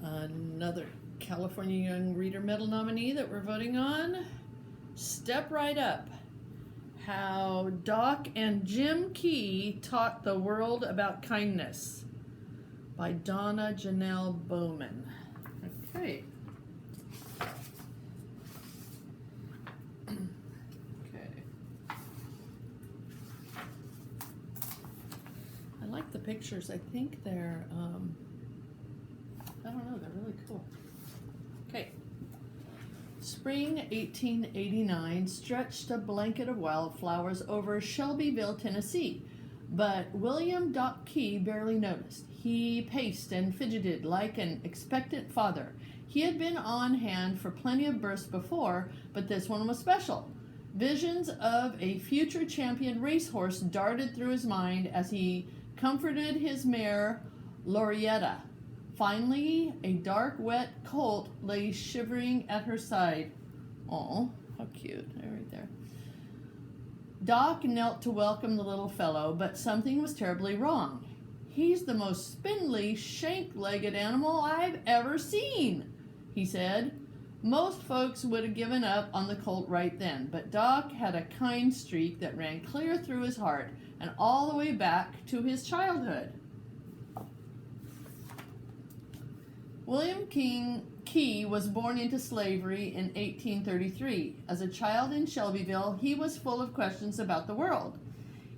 Another California Young Reader Medal nominee that we're voting on. Step Right Up. How Doc and Jim Key Taught the World About Kindness by Donna, Janell, Bowman. Okay. I like the pictures. I think they're, I don't know, they're really cool. Okay. Spring 1889 stretched a blanket of wildflowers over Shelbyville, Tennessee, but William Doc Key barely noticed. He paced and fidgeted like an expectant father. He had been on hand for plenty of births before, but this one was special. Visions of a future champion racehorse darted through his mind as he comforted his mare, Lorietta. Finally, a dark, wet colt lay shivering at her side. Oh, how cute. Right there. Doc knelt to welcome the little fellow, but something was terribly wrong. "He's the most spindly, shank-legged animal I've ever seen," he said. Most folks would have given up on the colt right then, but Doc had a kind streak that ran clear through his heart and all the way back to his childhood. William Key was born into slavery in 1833. As a child in Shelbyville, he was full of questions about the world.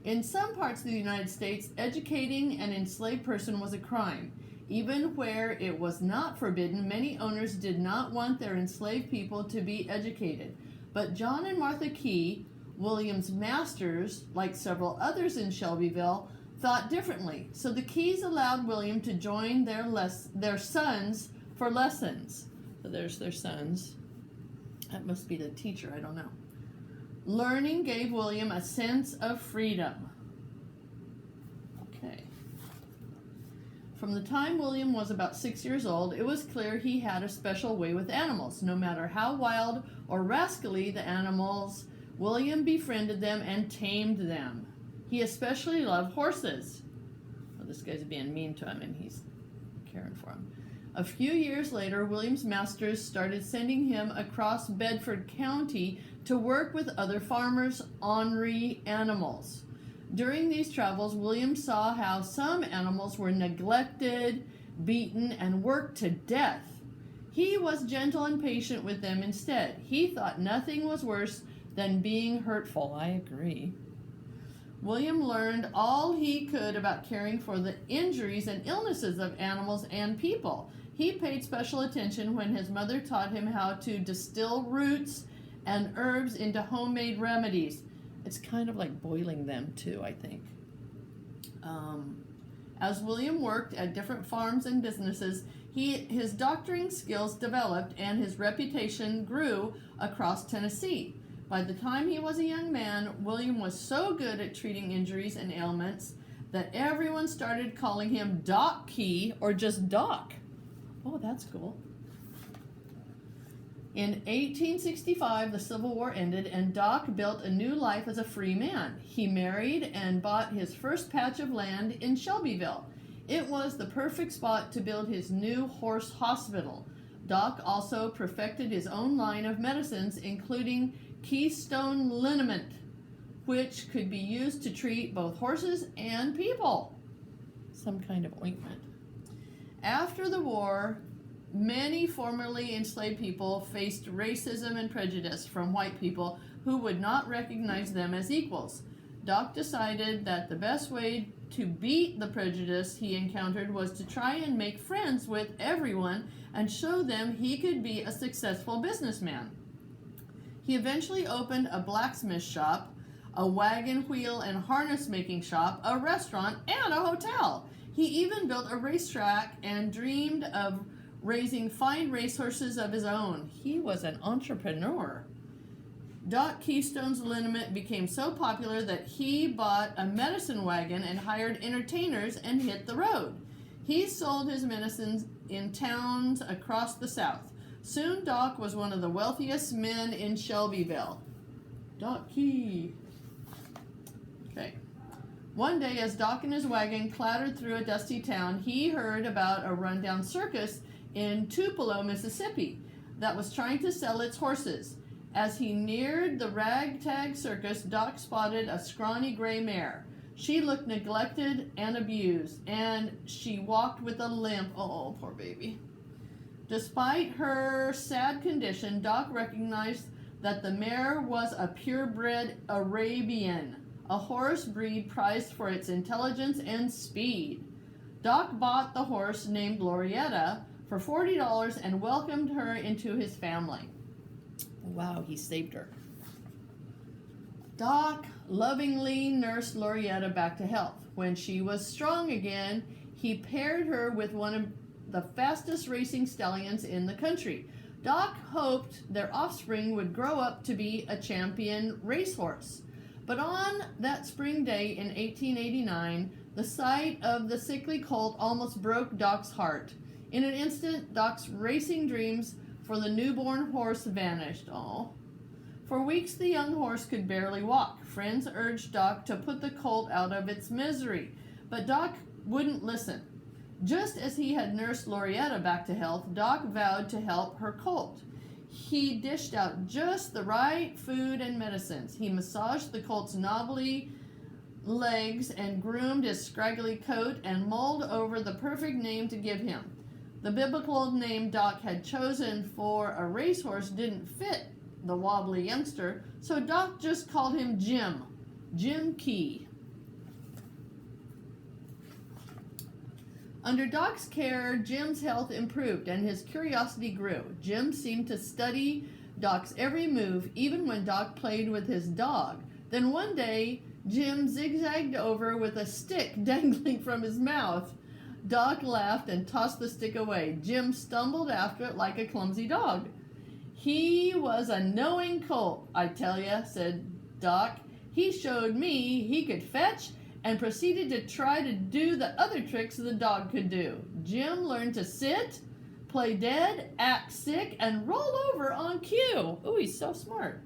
In some parts of the United States, educating an enslaved person was a crime. Even where it was not forbidden, many owners did not want their enslaved people to be educated. But John and Martha Key, William's masters, like several others in Shelbyville, thought differently. So the Keys allowed William to join their sons for lessons. So there's their sons. That must be the teacher, I don't know. Learning gave William a sense of freedom. Okay. From the time William was about 6 years old, it was clear he had a special way with animals. No matter how wild or rascally the animals, William befriended them and tamed them. He especially loved horses. Well, this guy's being mean to him, and he's caring for him. A few years later, William's masters started sending him across Bedford County to work with other farmers' ornery animals. During these travels, William saw how some animals were neglected, beaten, and worked to death. He was gentle and patient with them instead. He thought nothing was worse than being hurtful. I agree. William learned all he could about caring for the injuries and illnesses of animals and people. He paid special attention when his mother taught him how to distill roots and herbs into homemade remedies. It's kind of like boiling them too, I think. As William worked at different farms and businesses, his doctoring skills developed and his reputation grew across Tennessee. By the time he was a young man, William was so good at treating injuries and ailments that everyone started calling him Doc Key or just Doc. Oh, that's cool. In 1865, the Civil War ended and Doc built a new life as a free man. He married and bought his first patch of land in Shelbyville. It was the perfect spot to build his new horse hospital. Doc also perfected his own line of medicines, including Keystone liniment, which could be used to treat both horses and people. Some kind of ointment. After the war, many formerly enslaved people faced racism and prejudice from white people who would not recognize them as equals. Doc decided that the best way to beat the prejudice he encountered was to try and make friends with everyone and show them he could be a successful businessman. He eventually opened a blacksmith shop, a wagon wheel and harness making shop, a restaurant, and a hotel. He even built a racetrack and dreamed of raising fine racehorses of his own. He was an entrepreneur. Doc Keystone's liniment became so popular that he bought a medicine wagon and hired entertainers and hit the road. He sold his medicines in towns across the South. Soon Doc was one of the wealthiest men in Shelbyville. Doc Key. Okay. One day, as Doc and his wagon clattered through a dusty town, he heard about a rundown circus in Tupelo, Mississippi, that was trying to sell its horses. As he neared the ragtag circus, Doc spotted a scrawny gray mare. She looked neglected and abused, and she walked with a limp. Oh, poor baby. Despite her sad condition, Doc recognized that the mare was a purebred Arabian, a horse breed prized for its intelligence and speed. Doc bought the horse named Glorietta for $40 and welcomed her into his family. Wow, he saved her. Doc lovingly nursed Glorietta back to health. When she was strong again, he paired her with one of the fastest racing stallions in the country. Doc hoped their offspring would grow up to be a champion racehorse. But on that spring day in 1889, the sight of the sickly colt almost broke Doc's heart. In an instant, Doc's racing dreams for the newborn horse vanished. Oh. For weeks, the young horse could barely walk. Friends urged Doc to put the colt out of its misery, but Doc wouldn't listen. Just as he had nursed Glorietta back to health, Doc vowed to help her colt. He dished out just the right food and medicines. He massaged the colt's knobbly legs and groomed his scraggly coat and mulled over the perfect name to give him. The biblical name Doc had chosen for a racehorse didn't fit the wobbly youngster, so Doc just called him Jim Key. Under Doc's care, Jim's health improved and his curiosity grew. Jim seemed to study Doc's every move, even when Doc played with his dog. Then one day, Jim zigzagged over with a stick dangling from his mouth. Doc laughed and tossed the stick away. Jim stumbled after it like a clumsy dog. He was a knowing colt, I tell ya, said Doc. He showed me he could fetch and proceeded to try to do the other tricks the dog could do. Jim learned to sit, play dead, act sick, and roll over on cue. Ooh, he's so smart.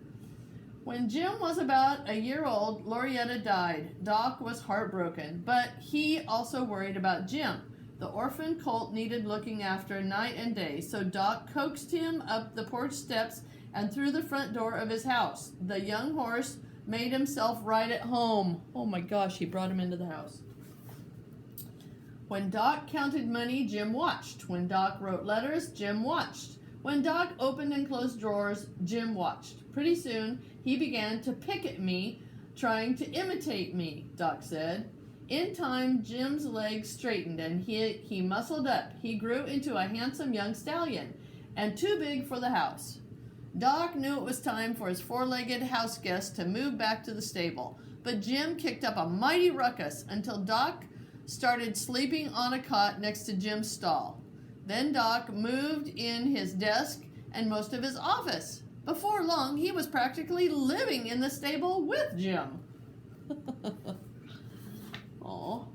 When Jim was about a year old, Glorietta died. Doc was heartbroken, but he also worried about Jim. The orphan colt needed looking after night and day, so Doc coaxed him up the porch steps and through the front door of his house. The young horse made himself right at home. Oh my gosh, he brought him into the house. When Doc counted money, Jim watched. When Doc wrote letters, Jim watched. When Doc opened and closed drawers, Jim watched. Pretty soon, he began to pick at me, trying to imitate me, Doc said. In time, Jim's legs straightened and he muscled up. He grew into a handsome young stallion and too big for the house. Doc knew it was time for his four-legged house guest to move back to the stable, but Jim kicked up a mighty ruckus until Doc started sleeping on a cot next to Jim's stall. Then Doc moved in his desk and most of his office. Before long, he was practically living in the stable with Jim. Aww.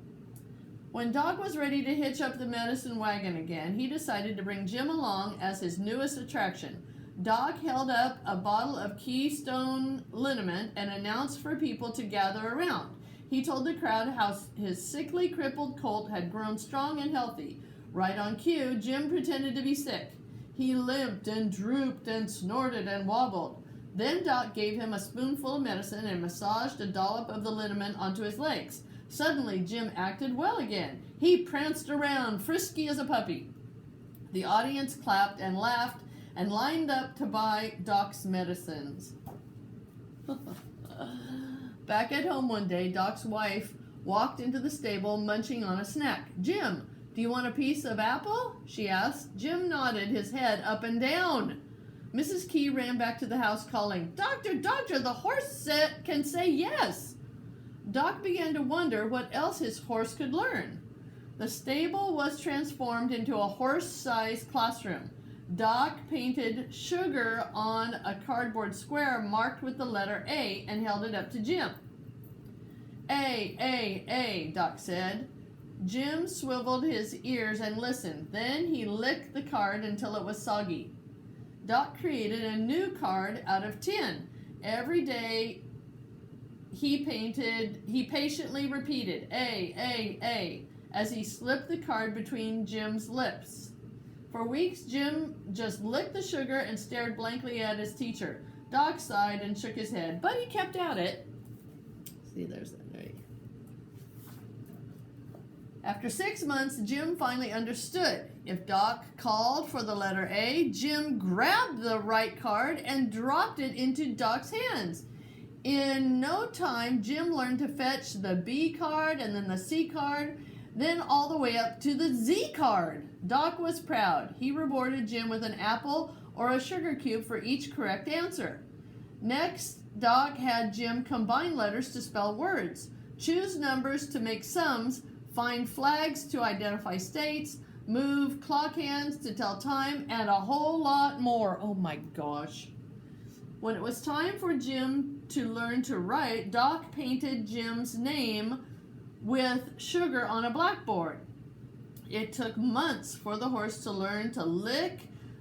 When Doc was ready to hitch up the medicine wagon again, he decided to bring Jim along as his newest attraction. Doc held up a bottle of Keystone liniment and announced for people to gather around. He told the crowd how his sickly, crippled colt had grown strong and healthy. Right on cue, Jim pretended to be sick. He limped and drooped and snorted and wobbled. Then Doc gave him a spoonful of medicine and massaged a dollop of the liniment onto his legs. Suddenly, Jim acted well again. He pranced around, frisky as a puppy. The audience clapped and laughed and lined up to buy Doc's medicines. Back at home one day, Doc's wife walked into the stable munching on a snack. "Jim, do you want a piece of apple?" she asked. Jim nodded his head up and down. Mrs. Key ran back to the house calling, "Doctor, doctor, the horse can say yes." Doc began to wonder what else his horse could learn. The stable was transformed into a horse-sized classroom. Doc painted sugar on a cardboard square marked with the letter A and held it up to Jim. A, Doc said. Jim swiveled his ears and listened. Then he licked the card until it was soggy. Doc created a new card out of tin. Every day he patiently repeated A, as he slipped the card between Jim's lips. For weeks, Jim just licked the sugar and stared blankly at his teacher. Doc sighed and shook his head, but he kept at it. See, there's that. There you go. After 6 months, Jim finally understood. If Doc called for the letter A, Jim grabbed the right card and dropped it into Doc's hands. In no time, Jim learned to fetch the B card and then the C card, then all the way up to the Z card. Doc was proud. He rewarded Jim with an apple or a sugar cube for each correct answer. Next, Doc had Jim combine letters to spell words, choose numbers to make sums, find flags to identify states, move clock hands to tell time, and a whole lot more. Oh my gosh. When it was time for Jim to learn to write, Doc painted Jim's name with sugar on a blackboard. It took months for the horse to learn to lick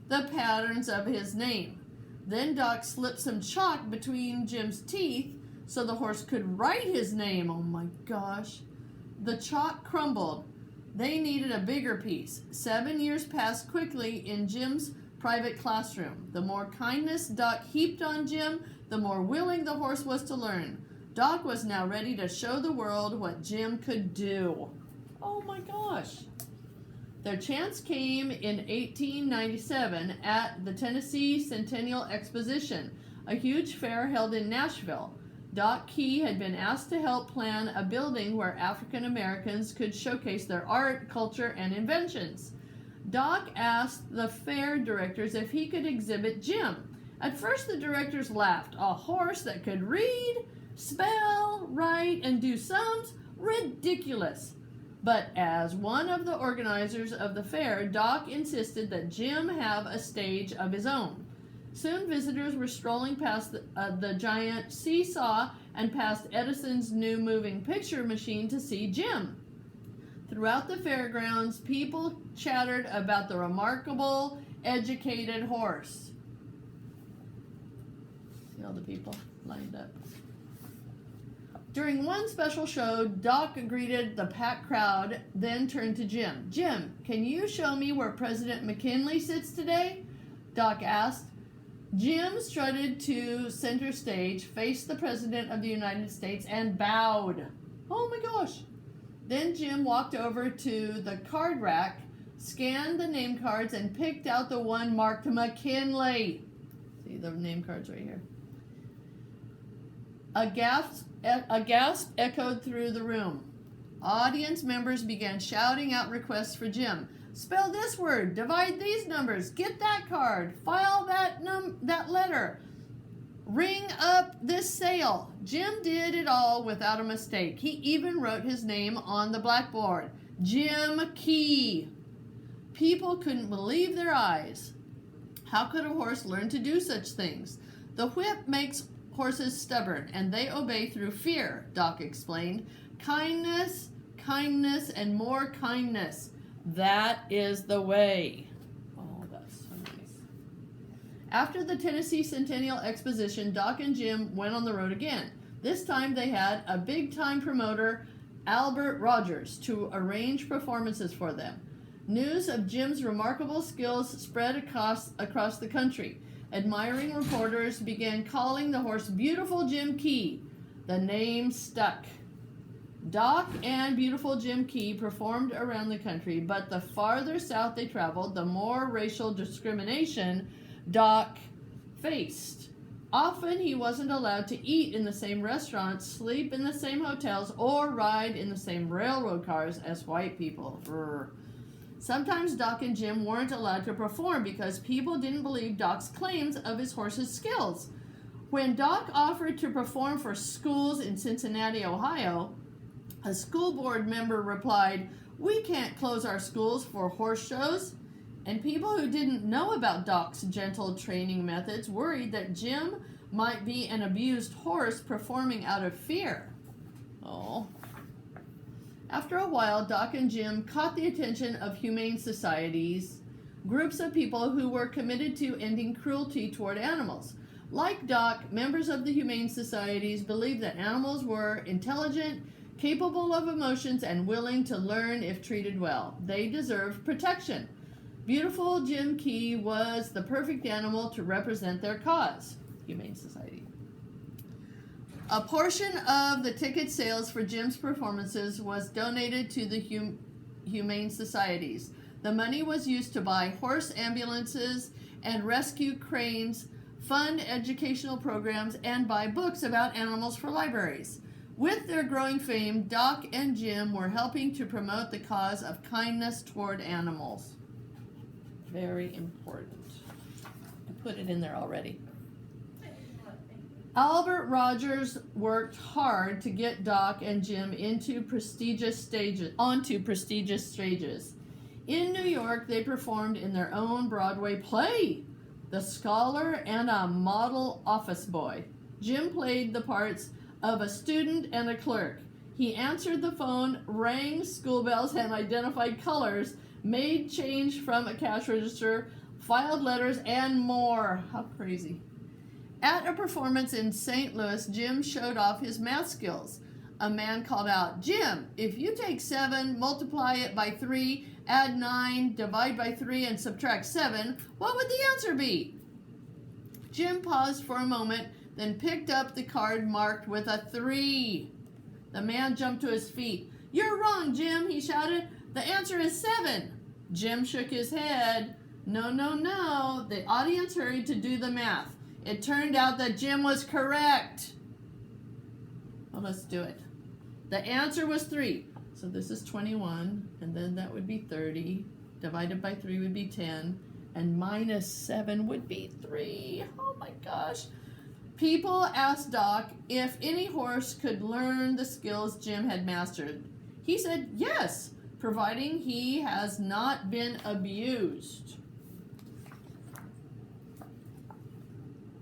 the patterns of his name. Then Doc slipped some chalk between Jim's teeth so the horse could write his name. Oh my gosh. The chalk crumbled. They needed a bigger piece. 7 years passed quickly in Jim's private classroom. The more kindness Doc heaped on Jim, the more willing the horse was to learn. Doc was now ready to show the world what Jim could do. Oh my gosh. Their chance came in 1897 at the Tennessee Centennial Exposition, a huge fair held in Nashville. Doc Key had been asked to help plan a building where African Americans could showcase their art, culture, and inventions. Doc asked the fair directors if he could exhibit Jim. At first, the directors laughed. A horse that could read, spell, write, and do sums? Ridiculous. But as one of the organizers of the fair, Doc insisted that Jim have a stage of his own. Soon visitors were strolling past the giant seesaw and past Edison's new moving picture machine to see Jim. Throughout the fairgrounds, people chattered about the remarkable, educated horse. See all the people lined up. During one special show, Doc greeted the packed crowd, then turned to Jim. Jim, can you show me where President McKinley sits today? Doc asked. Jim strutted to center stage, faced the President of the United States, and bowed. Oh my gosh. Then Jim walked over to the card rack, scanned the name cards, and picked out the one marked McKinley. See the name cards right here. A gasp echoed through the room. Audience members began shouting out requests for Jim. Spell this word, divide these numbers, get that card, file that letter, ring up this sale. Jim did it all without a mistake. He even wrote his name on the blackboard, Jim Key. People couldn't believe their eyes. How could a horse learn to do such things? The whip makes horses stubborn, and they obey through fear, Doc explained. Kindness, kindness, and more kindness. That is the way. Oh, that's so nice. After the Tennessee Centennial Exposition, Doc and Jim went on the road again. This time they had a big-time promoter, Albert Rogers, to arrange performances for them. News of Jim's remarkable skills spread across the country. Admiring reporters began calling the horse Beautiful Jim Key. The name stuck. Doc and Beautiful Jim Key performed around the country, but the farther south they traveled, the more racial discrimination Doc faced. Often he wasn't allowed to eat in the same restaurants, sleep in the same hotels, or ride in the same railroad cars as white people. Sometimes Doc and Jim weren't allowed to perform because people didn't believe Doc's claims of his horse's skills. When Doc offered to perform for schools in Cincinnati, Ohio, a school board member replied, "We can't close our schools for horse shows." And people who didn't know about Doc's gentle training methods worried that Jim might be an abused horse performing out of fear. Oh. After a while, Doc and Jim caught the attention of humane societies, groups of people who were committed to ending cruelty toward animals. Like Doc, members of the humane societies believed that animals were intelligent, capable of emotions, and willing to learn if treated well. They deserved protection. Beautiful Jim Key was the perfect animal to represent their cause, Humane Society. A portion of the ticket sales for Jim's performances was donated to the Humane Societies. The money was used to buy horse ambulances and rescue cranes, fund educational programs, and buy books about animals for libraries. With their growing fame, Doc and Jim were helping to promote the cause of kindness toward animals. Very important. I put it in there already. Albert Rogers worked hard to get Doc and Jim onto prestigious stages. In New York, they performed in their own Broadway play, The Scholar and a Model Office Boy. Jim played the parts of a student and a clerk. He answered the phone, rang school bells, and identified colors, made change from a cash register, filed letters, and more. How crazy. At a performance in St. Louis, Jim showed off his math skills. A man called out, "Jim, if you take 7, multiply it by 3, add 9, divide by 3, and subtract 7, what would the answer be?" Jim paused for a moment, then picked up the card marked with a 3. The man jumped to his feet. "You're wrong, Jim," he shouted. "The answer is 7. Jim shook his head. No. The audience hurried to do the math. It turned out that Jim was correct. Well, let's do it. The answer was 3. So this is 21, and then that would be 30. Divided by 3 would be 10, and minus 7 would be 3. Oh my gosh. People asked Doc if any horse could learn the skills Jim had mastered. He said yes, providing he has not been abused.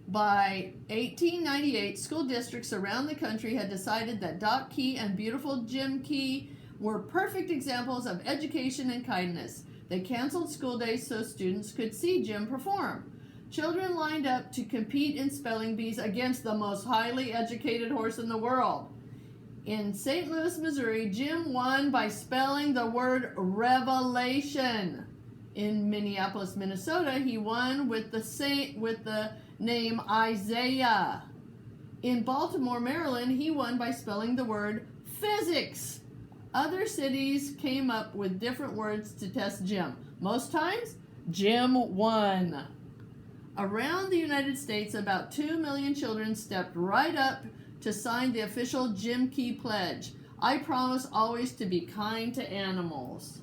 By 1898, school districts around the country had decided that Doc Key and beautiful Jim Key were perfect examples of education and kindness. They canceled school days so students could see Jim perform. Children lined up to compete in spelling bees against the most highly educated horse in the world. In St. Louis, Missouri, Jim won by spelling the word revelation. In Minneapolis, Minnesota, he won with the name Isaiah. In Baltimore, Maryland, he won by spelling the word physics. Other cities came up with different words to test Jim. Most times, Jim won. Around the United States, about 2 million children stepped right up to sign the official Jim Key Pledge. I promise always to be kind to animals.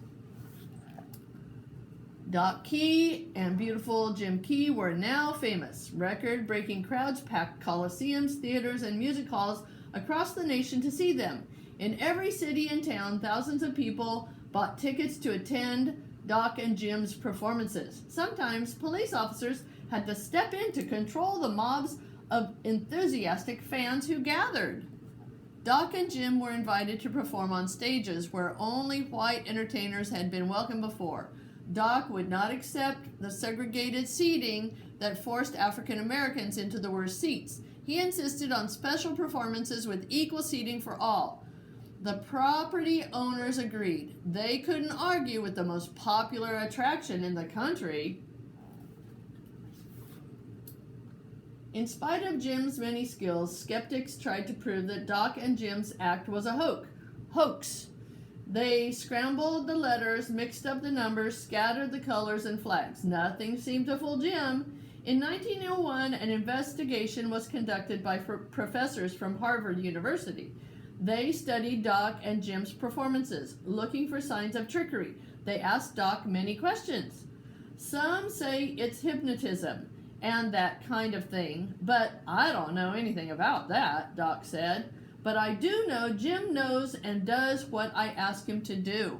Doc Key and beautiful Jim Key were now famous. Record-breaking crowds packed coliseums, theaters, and music halls across the nation to see them. In every city and town, thousands of people bought tickets to attend Doc and Jim's performances. Sometimes police officers had to step in to control the mobs of enthusiastic fans who gathered. Doc and Jim were invited to perform on stages where only white entertainers had been welcome before. Doc would not accept the segregated seating that forced African Americans into the worst seats. He insisted on special performances with equal seating for all. The property owners agreed. They couldn't argue with the most popular attraction in the country. In spite of Jim's many skills, skeptics tried to prove that Doc and Jim's act was a hoax. They scrambled the letters, mixed up the numbers, scattered the colors and flags. Nothing seemed to fool Jim. In 1901, an investigation was conducted by professors from Harvard University. They studied Doc and Jim's performances, looking for signs of trickery. They asked Doc many questions. Some say it's hypnotism and that kind of thing, but I don't know anything about that, Doc said. But I do know Jim knows and does what I ask him to do.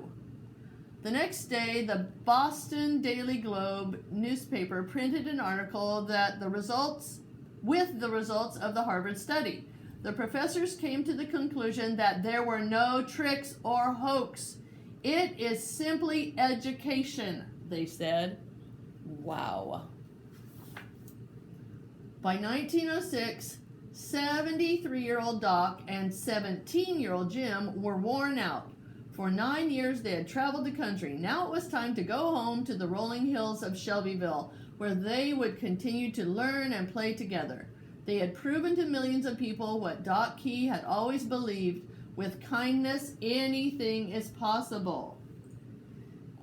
The next day, the Boston Daily Globe newspaper printed an article with the results of the Harvard study. The professors came to the conclusion that there were no tricks or hoax. It is simply education, they said. Wow. By 1906, 73-year-old Doc and 17-year-old Jim were worn out. For 9 years they had traveled the country. Now it was time to go home to the rolling hills of Shelbyville, where they would continue to learn and play together. They had proven to millions of people what Doc Key had always believed: with kindness, anything is possible.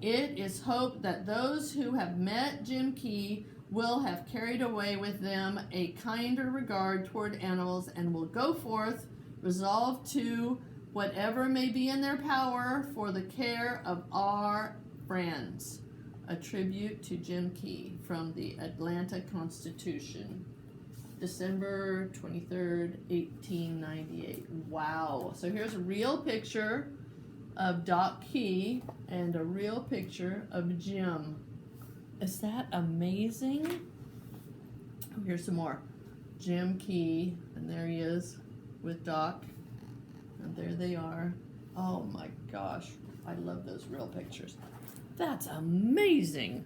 It is hoped that those who have met Jim Key will have carried away with them a kinder regard toward animals and will go forth resolved to whatever may be in their power for the care of our friends. A tribute to Jim Key from the Atlanta Constitution, December 23rd, 1898. Wow. So here's a real picture of Doc Key and a real picture of Jim. Is that amazing? Oh, here's some more. Jim Key, and there he is with Doc, and there they are. Oh my gosh, I love those real pictures. That's amazing.